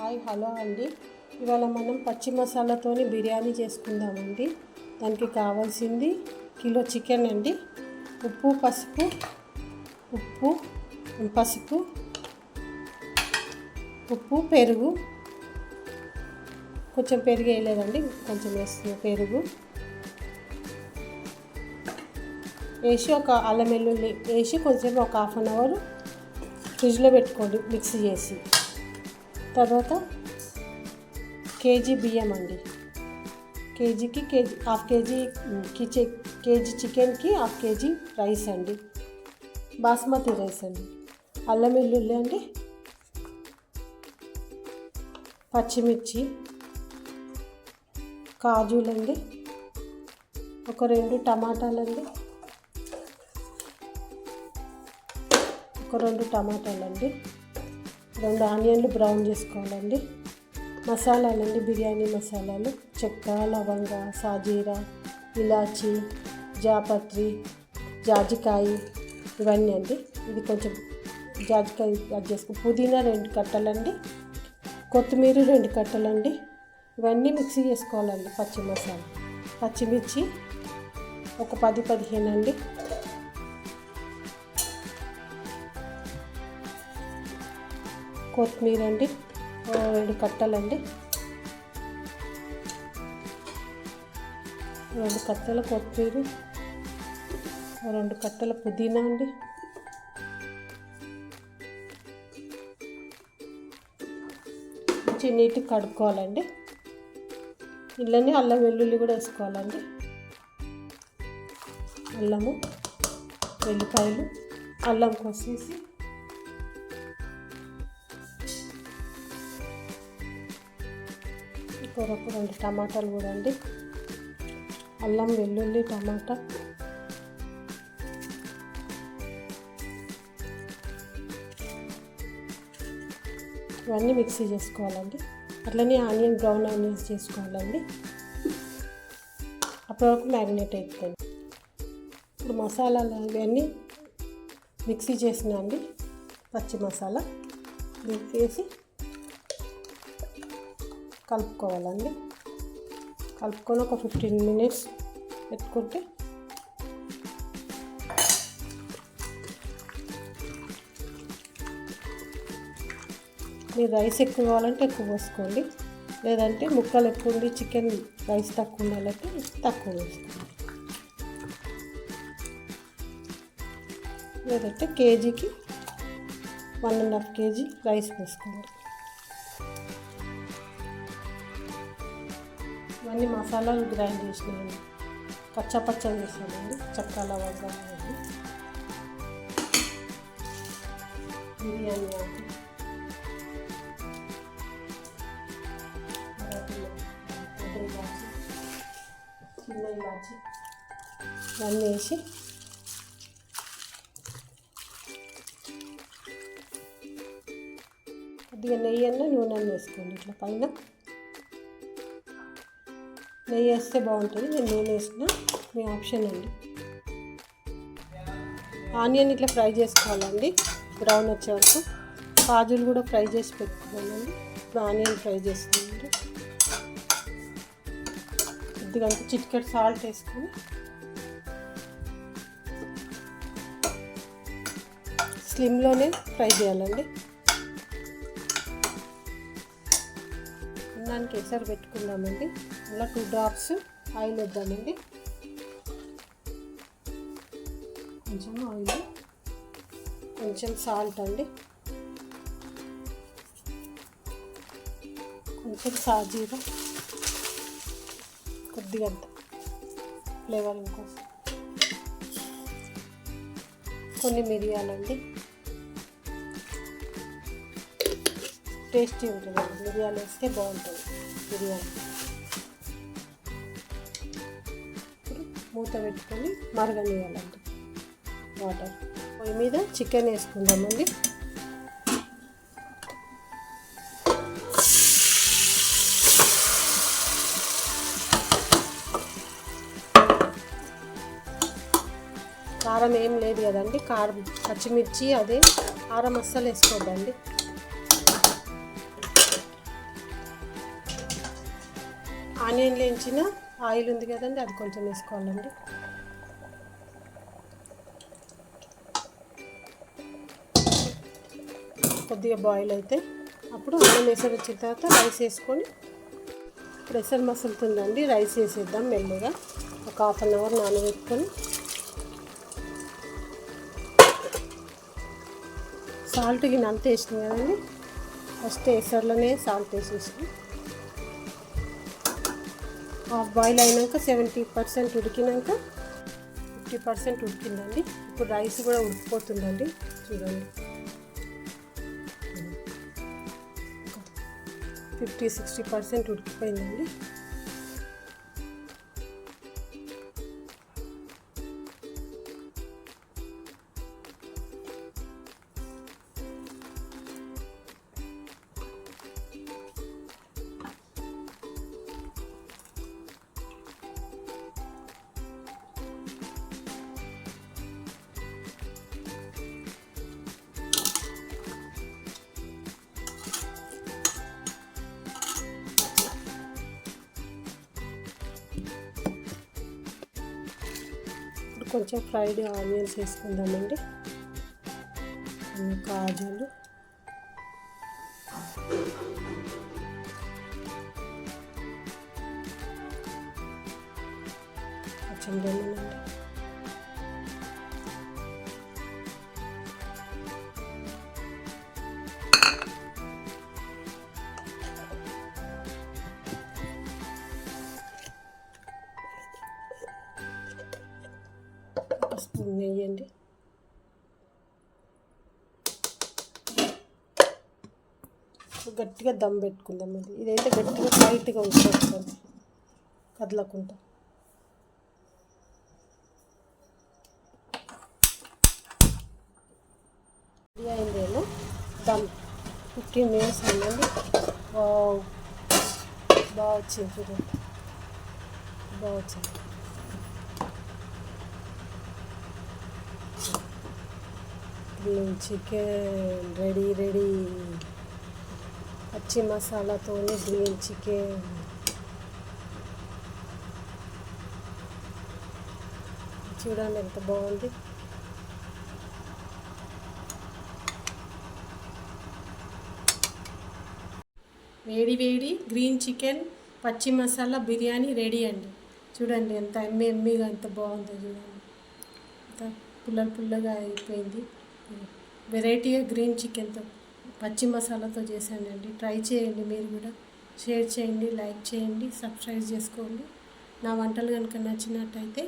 Hi hello అండి. ఇవాళ మనం పచ్చి మసాలాతోని బిర్యానీ చేసుకుందామండి. దానికి కావాల్సింది కిలో చికెన్ అండి, ఉప్పు పసుపు పెరుగు, కొంచెం పెరుగు వేయలేదండి, కొంచెం వేస్తున్న పెరుగు వేసి ఒక అల్లం వెల్లుల్లి వేసి కొంచెం ఒక హాఫ్ అన్ అవర్ ఫ్రిడ్జ్లో పెట్టుకోండి మిక్సీ చేసి. తర్వాత కేజీ బియ్యం అండి, కేజీకి హాఫ్ కేజీ చికెన్కి హాఫ్ కేజీ రైస్ అండి, బాస్మతి రైస్ అండి. అల్లం వెల్లుల్లి అండి, పచ్చిమిర్చి, కాజులండి, ఒక 2 టమాటాలండి, ఒక 2 టమాటాలండి, 2 ఆనియన్లు బ్రౌన్ చేసుకోవాలండి. మసాలాలండి, బిర్యానీ మసాలాలు చెక్క, లవంగ, సాజీరా, ఇలాచి, జాపత్రి, జాజికాయ ఇవన్నీ అండి. ఇది కొంచెం జాజికాయ యాడ్ చేసుకో. పుదీనా 2 కట్టలండి, కొత్తిమీర 2 కట్టలండి. ఇవన్నీ మిక్సీ చేసుకోవాలండి. పచ్చి మసాలా, పచ్చిమిర్చి ఒక 10-15 అండి, కొత్తిమీర అండి 2 కట్టలండి, 2 కట్టల కొత్తిమీర, 2 కట్టల పుదీనా అండి, నీటికి కడుక్కోవాలండి. ఇళ్ళని అల్లం వెల్లుల్లి కూడా వేసుకోవాలండి. అల్లము వెల్లిపాయలు, అల్లం కోసేసి ఒక 2 టమాటాలు కూడా అండి, అల్లం వెల్లుల్లి టమాటా, ఇవన్నీ మిక్సీ చేసుకోవాలండి. అట్లనే బ్రౌన్ ఆనియన్స్ చేసుకోవాలండి. అప్పటి వరకు మ్యారినేట్ అవుతుంది. ఇప్పుడు మసాలాలు ఇవన్నీ మిక్సీ చేసిన అండి, పచ్చి మసాలా వేసి కలుపుకోవాలండి. కలుపుకొని ఒక 15 మినిట్స్ పెట్టుకుంటే మీరు రైస్ ఎక్కువ కావాలంటే ఎక్కువ పోసుకోండి, లేదంటే ముక్కలు ఎక్కువ ఉండి చికెన్ రైస్ తక్కువ ఉండాలంటే తక్కువ వేసుకోండి, లేదంటే కేజీకి 1.5 కేజీ రైస్ వేసుకోండి. ఇవన్నీ మసాలాలు గ్రైండ్ చేసినాయండి, పచ్చ చేసానండి, చెక్క లవంగా బిర్యానీ ఆకు, చిన్న ఇలాచి ఇవన్నీ వేసి కొద్దిగా నెయ్యి నూనె వేసుకోండి. ఇట్లా పైన నెయ్యి వేస్తే బాగుంటుంది, నేను నూనె వేసిన, మీ ఆప్షన్ అండి. ఆనియన్ ఇట్లా ఫ్రై చేసుకోవాలండి బ్రౌన్ వచ్చే వరకు. కాజులు కూడా ఫ్రై చేసి పెట్టుకోవాలండి. ఇప్పుడు ఆనియన్ ఫ్రై చేస్తున్నాను. కొద్దిగా చిటికెడు సాల్ట్ వేసుకొని స్లిమ్లోనే ఫ్రై చేయాలండి. దానికి ఎసరు పెట్టుకుందామండి. అలా 2 డ్రాప్స్ ఆయిల్ వేద్దామండి. కొంచెం ఆయిల్, కొంచెం సాల్ట్ అండి, కొంచెం సాజీరా, కొద్దిగా ఫ్లేవర్ కోసం కొన్ని మిరియాలండి. టేస్టీ ఉంటుందండి, మిరియాలు వేస్తే బాగుంటుంది బిర్యానీ. ఇప్పుడు మూత పెట్టుకొని మరగనివ్వాలండి వాటర్. పొయ్యి మీద చికెన్ వేసుకుందామండి. కారం ఏం లేదు కదండి, కారం పచ్చిమిర్చి అదే కారం అస్సలు వేసుకోవద్దండి. ఆనియన్ వేయించిన ఆయిల్ ఉంది కదండి, అది కొంచెం వేసుకోవాలండి. కొద్దిగా బాయిల్ అయితే అప్పుడు అల్లం ఎసరు వచ్చిన తర్వాత రైస్ వేసుకొని, ఇప్పుడు ఎసరు మసులుతుందండి, రైస్ వేసేద్దాం మెల్లగా. ఒక ½ అన్ అవర్ నానబెట్టుకొని సాల్ట్ గిన్నె అంత వేసినాం కదండి, ఫస్ట్ ఎసర్లోనే సాల్ట్ వేసేసి హాఫ్ బాయిల్ అయినాక 70% ఉడికినాక 50% ఉడికిందండి. ఇప్పుడు రైస్ కూడా ఉడికిపోతుందండి, చూడండి. 50-60% ఉడికిపోయిందండి. కొంచెం ఫ్రైడ్ ఆనియన్స్ వేసుకుందామండి, కాజులు, కొంచెం లెమన్ అండి, స్పూన్ నెయ్యండి. గట్టిగా దమ్ పెట్టుకుందామండి. ఇదైతే గట్టిగా టైట్గా ఉంచుకోవాలి, కదలకుండా. రెడీ అయిందేమో, దమ్ 15 minutes అయిందండి. బాగా వచ్చింది, చూడండి, బాగా వచ్చింది. Chicken ready. పచ్చి మసాలాతో గ్రీన్ చికెన్. చూడండి ఎంత బాగుంది. వేడి గ్రీన్ చికెన్ పచ్చి మసాలా బిర్యానీ రెడీ అండి. చూడండి ఎంత ఎమ్మీగా ఎంత బాగుందో, చూడండి ఎంత పుల్లగా అయిపోయింది. వెరైటీగా గ్రీన్ చికెన్తో పచ్చి మసాలాతో చేశానండి. ట్రై చేయండి మీరు కూడా. షేర్ చేయండి, లైక్ చేయండి, సబ్స్క్రైబ్ చేసుకోండి. నా వంటలు కనుక నచ్చినట్టయితే